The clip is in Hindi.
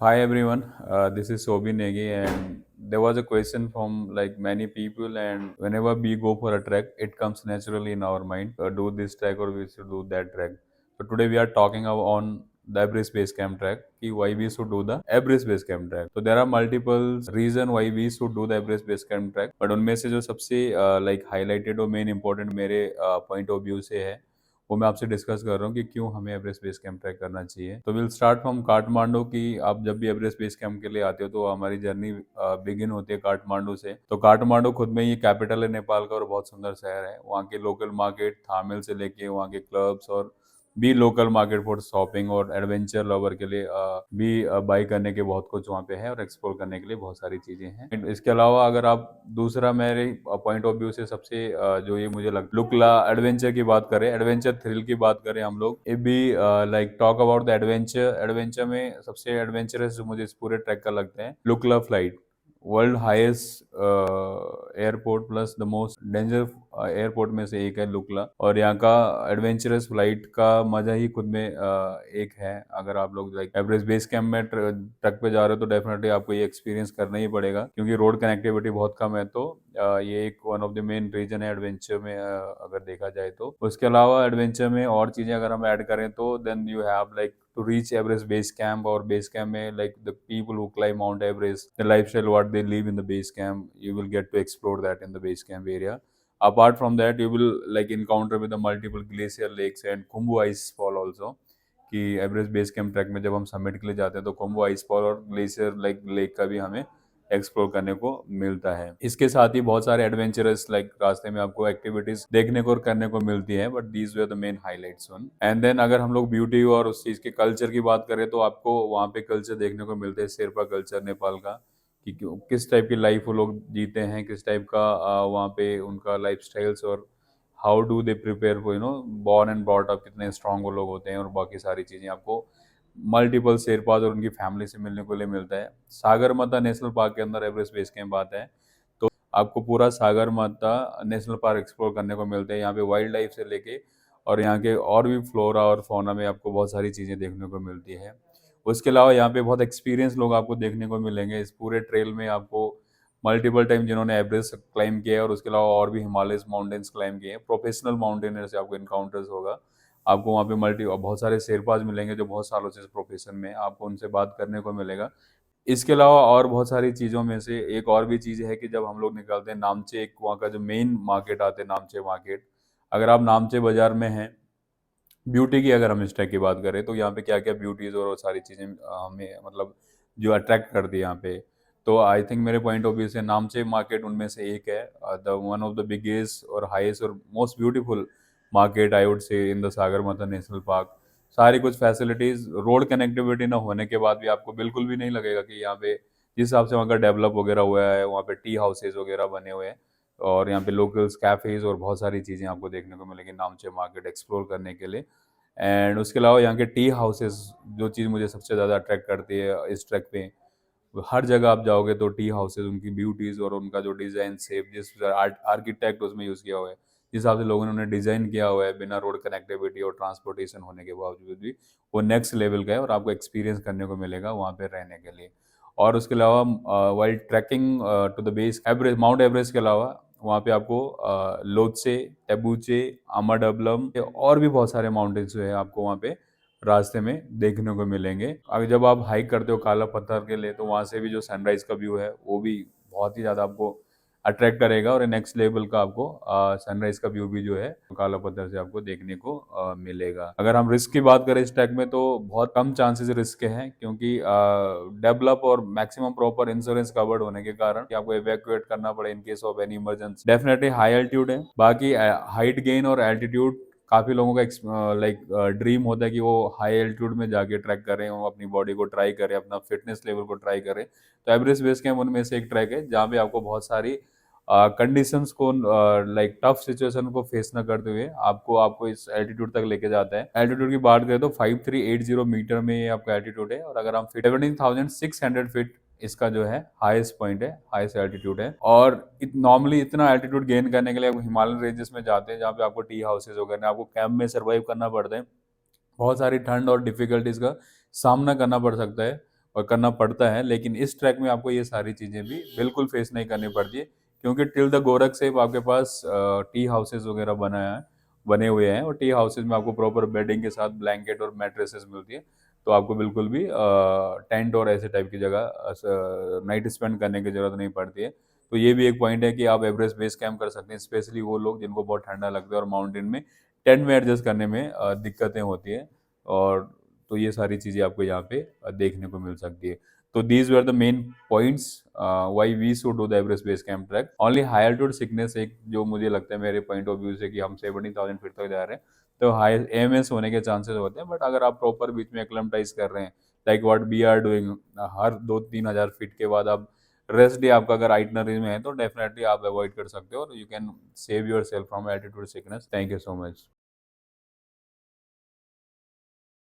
Hi everyone, this is Sobi Negi, and there was a question from like many people, and whenever we go for a trek, it comes naturally in our mind, do this trek or we should do that trek. So today we are talking on the Everest Base Camp trek, कि why we should do the Everest Base Camp trek. So there are multiple reason why we should do the Everest Base Camp trek, but उनमें से जो सबसे like highlighted और main important मेरे point of view से है वो मैं आपसे डिस्कस कर रहा हूँ कि क्यों हमें एवरेस्ट बेस कैंप ट्रैक करना चाहिए। तो विल स्टार्ट फ्रॉम काठमांडू की आप जब भी एवरेस्ट बेस कैंप के लिए आते हो तो हमारी जर्नी बिगिन होती है काठमांडू से। तो काठमांडू खुद में ये कैपिटल है नेपाल का और बहुत सुंदर शहर है। वहाँ के लोकल मार्केट थामिल से लेके वहाँ के क्लब्स और भी लोकल मार्केट फॉर शॉपिंग और एडवेंचर लवर के लिए भी बाई करने के बहुत कुछ वहाँ पे है और एक्सप्लोर करने के लिए बहुत सारी चीजें हैं। इसके अलावा अगर आप दूसरा मेरे पॉइंट ऑफ व्यू से सबसे जो ये मुझे लगता लुकला एडवेंचर की बात करें, एडवेंचर थ्रिल की बात करें हम लोग इफ भी like talk about the adventure adventure में सबसे एडवेंचरस जो मुझे इस पूरे ट्रैक का लगता है Lukla flight. World highest airport plus the most danger airport में से एक है लुकला और यहाँ का एडवेंचरस फ्लाइट का मजा ही खुद में एक है। अगर आप लोग लाइक एवरेस्ट बेस कैंप में ट्रक पे जा रहे हो तो डेफिनेटली आपको ये एक्सपीरियंस करना ही पड़ेगा क्योंकि रोड कनेक्टिविटी बहुत कम है। तो ये एक one of the main reason है एडवेंचर में अगर देखा जाए तो। उसके अलावा एडवेंचर में और चीजें अगर हम ऐड करें तो then you have like to reach Everest base camp or base camp में like the people who climb Mount Everest, the lifestyle what they live in the base camp, you will get to explore that in the base camp area. Apart from that, you will like encounter with the multiple glacier lakes and Khumbu ice fall also. कि एवरेस्ट बेस कैंप ट्रैक में जब हम समिट के लिए जाते हैं तो कोम्बो आइस फॉल और ग्लेशियर लाइक लेक का भी हमें एक्सप्लोर करने को मिलता है। इसके साथ ही बहुत सारे एडवेंचरस लाइक रास्ते में आपको एक्टिविटीज देखने को और करने को मिलती है but these were the main highlights one. And then अगर हम लोग ब्यूटी और उस चीज के कल्चर की बात करें तो आपको वहाँ पे कल्चर देखने को मिलते हैं शेरपा कल्चर नेपाल का कि किस टाइप की लाइफ वो लोग जीते हैं, किस टाइप का वहाँ पे उनका लाइफ स्टाइल्स और how do they prepare for born and brought up, कितने स्ट्रांग वो लोग होते हैं और बाकी सारी चीज़ें आपको मल्टीपल शेरपाज और उनकी फैमिली से मिलने को लिए मिलता है। सागर माता नेशनल पार्क के अंदर एवरेस्ट बेस कैंप आता है तो आपको पूरा सागर माता नेशनल पार्क एक्सप्लोर करने को मिलता है। यहाँ पे वाइल्ड लाइफ से लेके और यहाँ के और भी फ्लोरा और फौना में आपको बहुत सारी चीज़ें देखने को मिलती है। उसके अलावा यहाँ पे बहुत एक्सपीरियंस लोग आपको देखने को मिलेंगे इस पूरे ट्रेल में। आपको मल्टीपल टाइम जिन्होंने एवरेस्ट क्लाइम किया है और उसके अलावा और भी हिमालय माउंटेन्स क्लाइम किए हैं, प्रोफेशनल माउंटेनर से आपको इनकाउंटर्स होगा। आपको वहाँ पे बहुत सारे शेरपाज मिलेंगे जो बहुत सालों से इस प्रोफेशन में, आपको उनसे बात करने को मिलेगा। इसके अलावा और बहुत सारी चीज़ों में से एक और भी चीज़ है कि जब हम लोग निकलते हैं नामचे, एक वहाँ का जो मेन मार्केट आते हैं नामचे मार्केट। अगर आप नामचे बाजार में हैं, ब्यूटी की अगर हम इस टाइप की बात करें तो यहाँ पे क्या क्या ब्यूटीज और सारी चीज़ें हमें मतलब जो अट्रैक्ट करती है यहाँ पे। तो आई थिंक मेरे पॉइंट ऑफ व्यू से नामचे मार्केट उनमें से एक है, the one of the biggest और हाईएस्ट और most beautiful market I would say in the सागर माता नेशनल पार्क। सारी कुछ फैसिलिटीज, रोड कनेक्टिविटी ना होने के बाद भी आपको बिल्कुल भी नहीं लगेगा कि यहाँ पे जिस हिसाब से वहाँ का डेवलप वगैरह हुआ है, वहाँ पे टी हाउसेज वगैरह बने हुए हैं और यहाँ पे लोकल्स कैफेज और बहुत सारी चीज़ें आपको देखने को मिलेंगी नामचे मार्केट एक्सप्लोर करने के लिए। एंड उसके अलावा यहाँ के टी हाउसेस, जो चीज़ मुझे सबसे ज़्यादा अट्रैक्ट करती है इस ट्रैक पे, हर जगह आप जाओगे तो टी हाउसेस, उनकी ब्यूटीज़ और उनका जो डिज़ाइन शेप, जिस आर्किटेक्ट उसमें यूज़ किया हुआ है, जिस हिसाब से लोगों ने उन्हें डिज़ाइन किया हुआ है बिना रोड कनेक्टिविटी और ट्रांसपोर्टेशन होने के बावजूद भी, वो नेक्स्ट लेवल का है और आपको एक्सपीरियंस करने को मिलेगा वहाँ पे रहने के लिए। और उसके अलावा while trekking to the base Everest, Mount Everest के अलावा वहाँ पे आपको लोत्से, तेबूचे, अमाडबलम और भी बहुत सारे माउंटेन्स जो है आपको वहाँ पे रास्ते में देखने को मिलेंगे। अगर जब आप हाइक करते हो काला पत्थर के लिए तो वहाँ से भी जो सनराइज का व्यू है वो भी बहुत ही ज़्यादा आपको अट्रैक्ट करेगा और नेक्स्ट लेवल का आपको सनराइज का व्यू भी जो है काला पत्थर से आपको देखने को मिलेगा। अगर हम रिस्क की बात करें इस ट्रैक में तो बहुत कम चांसेस रिस्क के हैं क्योंकि डेवलप और मैक्सिमम प्रॉपर इंश्योरेंस कवर्ड होने के कारण कि आपको इवैक्यूएट करना पड़े in case of any emergency. Definitely high altitude है, बाकी हाइट गेन और एल्टीट्यूड काफ़ी लोगों का लाइक ड्रीम होता है कि वो हाई एल्टीट्यूड में जाके ट्रैक करें, वो अपनी बॉडी को ट्राई करें, अपना फिटनेस लेवल को ट्राई करें। तो एवरेस्ट बेस कैंप उनमें से एक ट्रैक है जहाँ पे आपको बहुत सारी कंडीशंस को लाइक टफ सिचुएशन को फेस ना करते हुए आपको इस एल्टीट्यूड तक लेके जाता है। एल्टीट्यूड की बात करें तो 5380 मीटर में ये आपका एल्टीट्यूड है और अगर हम 17,600 फीट इसका जो है हाईएस्ट पॉइंट है, हाईएस्ट एल्टीट्यूड है। और नॉर्मली इतना एल्टीट्यूड गेन करने के लिए आप हिमालयन रेंजेस में जाते हैं जहाँ पे आपको टी हाउसेज वगैरह, आपको कैंप में सर्वाइव करना पड़ता है, बहुत सारी ठंड और डिफिकल्टीज का सामना करना पड़ सकता है और करना पड़ता है, लेकिन इस ट्रैक में आपको ये सारी चीज़ें भी बिल्कुल फेस नहीं करनी पड़ती है, क्योंकि टिल द गोरख सेब आपके पास टी हाउसेस वगैरह बने हुए हैं, और टी हाउसेस में आपको प्रॉपर बेडिंग के साथ ब्लैंकेट और मैट्रेसेस मिलती है। तो आपको बिल्कुल भी टेंट और ऐसे टाइप की जगह नाइट स्पेंड करने की ज़रूरत नहीं पड़ती है। तो ये भी एक पॉइंट है कि आप एवरेस्ट बेस कैंप कर सकते हैं, स्पेशली वो लोग जिनको बहुत ठंडा लगता है और माउंटेन में टेंट में एडजस्ट करने में दिक्कतें होती हैं। और तो ये सारी चीज़ें आपको यहाँ पे देखने को मिल सकती है। तो these were the main points why we should do the Everest base camp trek. Only high altitude sickness एक जो मुझे लगता है मेरे पॉइंट ऑफ व्यू से कि हम 17,000 फीट तक जा रहे हैं, तो हाई एएमएस होने के चांसेस होते हैं। बट अगर आप प्रॉपर बीच में एक्लेमेटाइज कर रहे हैं, like what we are doing, हर 2-3 हज़ार फीट के बाद आप रेस्ट डे आपका अगर आइटनरी में है तो डेफिनेटली आप अवॉइड कर सकते हो, और you can save your self from altitude sickness. Thank you so much.